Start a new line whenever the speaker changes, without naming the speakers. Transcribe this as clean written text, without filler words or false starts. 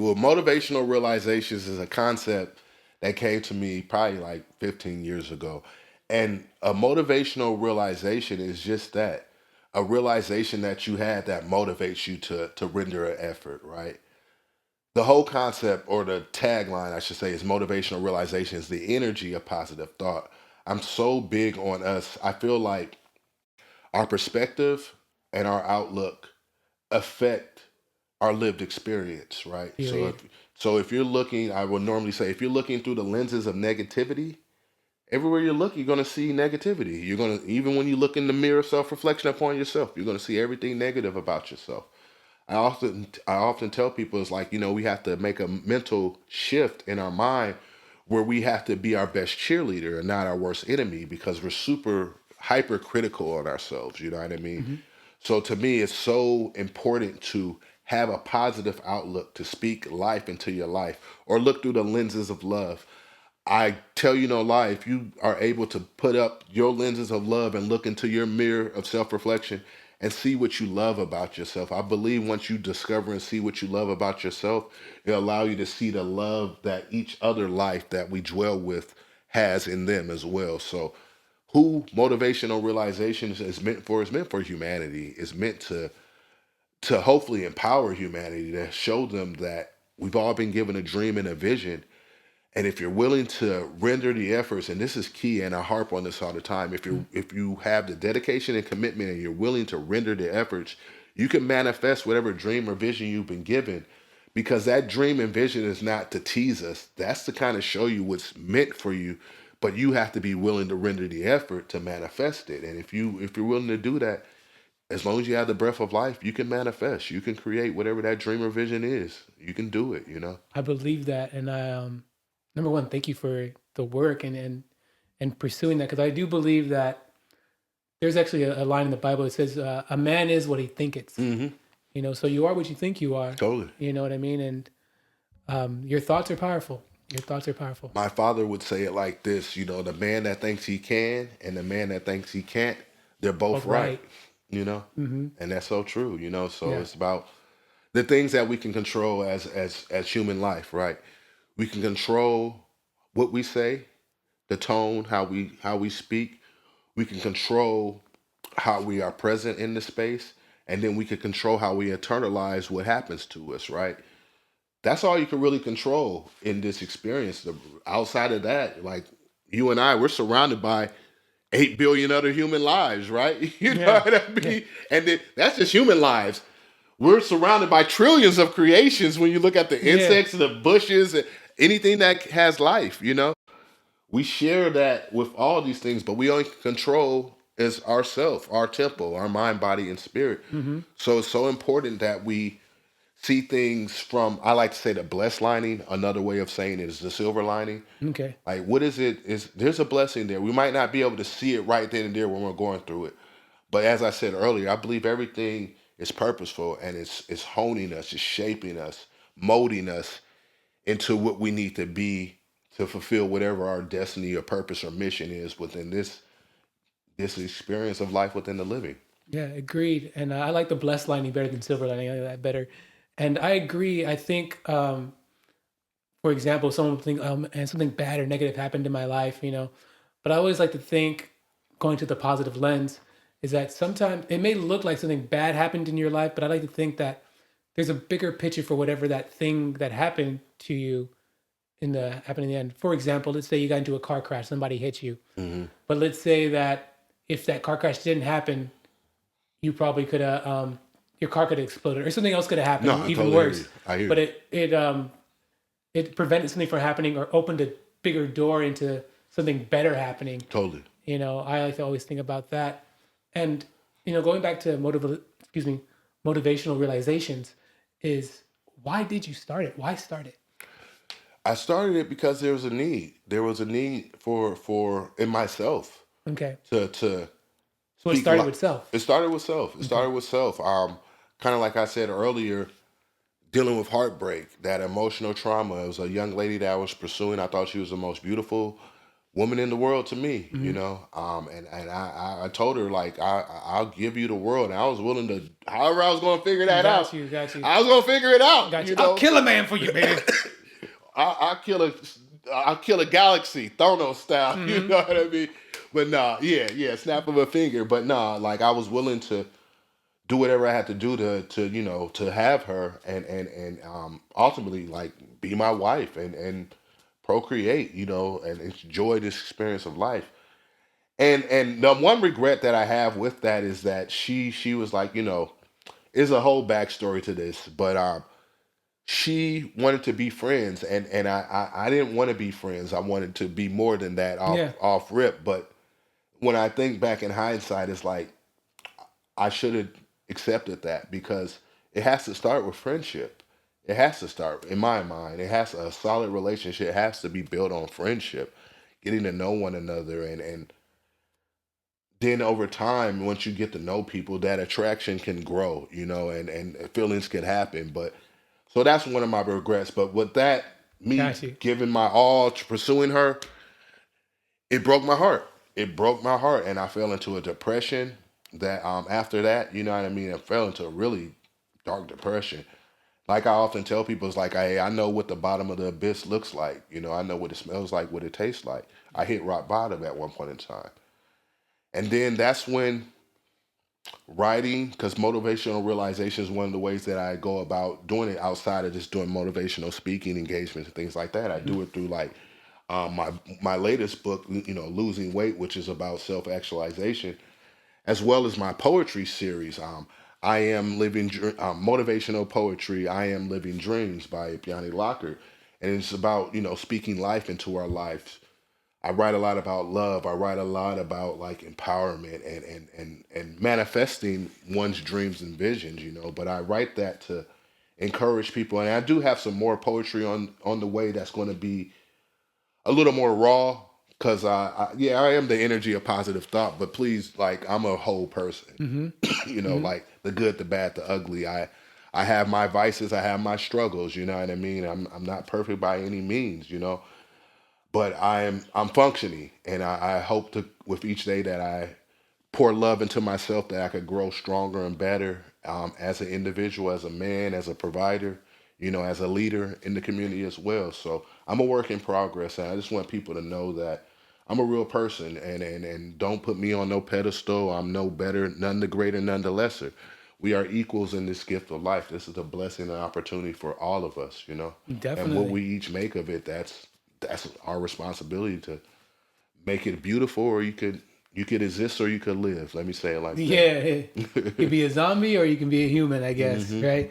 Well, motivational realizations is a concept that came to me probably like 15 years ago. And a motivational realization is just that, a realization that you had that motivates you to render an effort, right? The whole concept, or the tagline, I should say, is motivational realization is the energy of positive thought. I'm so big on us. I feel like our perspective and our outlook affect our lived experience, right?
Period.
So if you're looking, I would normally say, if you're looking through the lenses of negativity, everywhere you look, you're going to see negativity. You're going to, even when you look in the mirror, self-reflection upon yourself, you're going to see everything negative about yourself. I often tell people, it's like, we have to make a mental shift in our mind where we have to be our best cheerleader and not our worst enemy, because we're super hypercritical on ourselves. You know what I mean?
Hmm.
So to me, it's so important to have a positive outlook, to speak life into your life, or look through the lenses of love. I tell you no lie, if you are able to put up your lenses of love and look into your mirror of self reflection and see what you love about yourself, I believe once you discover and see what you love about yourself, it'll allow you to see the love that each other life that we dwell with has in them as well. So, who motivational realizations is meant for humanity. It's meant to hopefully empower humanity, to show them that we've all been given a dream and a vision, and if you're willing to render the efforts, and this is key, and I harp on this all the time, if you have the dedication and commitment and you're willing to render the efforts, you can manifest whatever dream or vision you've been given. Because that dream and vision is not to tease us. That's to kind of show you what's meant for you. But you have to be willing to render the effort to manifest it. And if you're willing to do that, as long as you have the breath of life, you can manifest. You can create whatever that dream or vision is. You can do it.
I believe that, and I number one, thank you for the work and pursuing that, because I do believe that there's actually a line in the Bible that says, "A man is what he thinketh."
Hmm.
So you are what you think you are.
Totally.
You know what I mean? And your thoughts are powerful. Your thoughts are powerful.
My father would say it like this, the man that thinks he can and the man that thinks he can't, they're both
Both
right,
right.
you know?
Mm-hmm.
And that's so true. So
Yeah.
it's about the things that we can control as human life, right? We can control what we say, the tone, how we speak. We can control how we are present in the space, and then we can control how we internalize what happens to us, right? That's all you can really control in this experience. Outside of that, like you and I, we're surrounded by 8 billion other human lives, right? You know
Yeah.
what I
Yeah.
mean? And then, that's just human lives. We're surrounded by trillions of creations when you look at the
Yeah.
insects and the bushes and anything that has life. We share that with all these things, but we only control is ourself, our temple, our mind, body, and spirit.
Mm-hmm.
So it's so important that we see things from, I like to say, the blessed lining. Another way of saying it is the silver lining.
Okay.
Like, what is it? Is there's a blessing there? We might not be able to see it right then and there when we're going through it, but as I said earlier, I believe everything is purposeful, and it's honing us, it's shaping us, molding us into what we need to be to fulfill whatever our destiny or purpose or mission is within this experience of life within the living.
Yeah. Agreed. And I like the blessed lining better than silver lining. I like that better. And I agree. I think, for example, someone would think, and something bad or negative happened in my life, but I always like to think, going to the positive lens, is that sometimes it may look like something bad happened in your life, but I like to think that there's a bigger picture for whatever that thing that happened to you happened in the end. For example, let's say you got into a car crash, somebody hit you,
Hmm.
but let's say that if that car crash didn't happen, you probably could have your car could have exploded or something else could have
No,
happened
I
even
totally hear
worse.
you. I hear
But
you.
it prevented something from happening or opened a bigger door into something better happening.
Totally.
I like to always think about that. And going back to motivational realizations, is why did you start it? Why start it?
I started it because there was a need. There was a need for in myself
Okay.
to
So it
speak.
started with self.
It started with self. It
Okay.
started with self. Kind of like I said earlier, dealing with heartbreak, that emotional trauma. It was a young lady that I was pursuing. I thought she was the most beautiful woman in the world to me, you
Hmm.
know. And I told her like I'll give you the world, and I was willing to, however I was going to figure that
Got
out.
you. Got you.
I was going to figure it out,
Got you.
you
I'll
know.
kill a man for you, baby.
I'll kill a galaxy, Thanos style. You
Hmm.
know what I mean? But nah, yeah, snap of a finger. But nah, like I was willing to do whatever I had to do to to have her and ultimately like be my wife and procreate, and enjoy this experience of life. And the one regret that I have with that is that she was like, is a whole backstory to this, but she wanted to be friends, and I didn't want to be friends. I wanted to be more than that
Yeah.
off rip. But when I think back in hindsight, it's like I should have accepted that, because it has to start with friendship. It has to start, in my mind. It has a solid relationship. It has to be built on friendship, getting to know one another, and then over time, once you get to know people, that attraction can grow, and feelings can happen. But so that's one of my regrets. But with that, me
Got you.
giving my all to pursuing her, it broke my heart. It broke my heart, and I fell into a depression. That after that, you know what I mean. I fell into a really dark depression. Like I often tell people, it's like I know what the bottom of the abyss looks like. I know what it smells like, what it tastes like. I hit rock bottom at one point in time, and then that's when writing, because motivational realization is one of the ways that I go about doing it outside of just doing motivational speaking engagements and things like that. I
Hmm.
do it through like my latest book, Losing Weight, which is about self actualization, as well as my poetry series. I am motivational poetry. I am living dreams by Ipyani Locker, and it's about speaking life into our lives. I write a lot about love. I write a lot about like empowerment and manifesting one's dreams and visions. But I write that to encourage people, and I do have some more poetry on the way that's going to be a little more raw, because yeah, I am the energy of positive thought, but please, like, I'm a whole person.
Hmm. Hmm.
Like the good, the bad, the ugly. I have my vices, I have my struggles. You know what I mean? I'm not perfect by any means. But I'm functioning, and I hope to, with each day that I pour love into myself, that I could grow stronger and better, as an individual, as a man, as a provider, as a leader in the community as well. So I'm a work in progress, and I just want people to know that I'm a real person, and don't put me on no pedestal. I'm no better, none the greater, none the lesser. We are equals in this gift of life. This is a blessing and opportunity for all of us. And what
Definitely.
we each make of it, that's our responsibility to make it beautiful, or you could exist, or you could live. Let me say it like that.
Yeah. You can be a zombie or you can be a human, I guess,
Hmm.
right?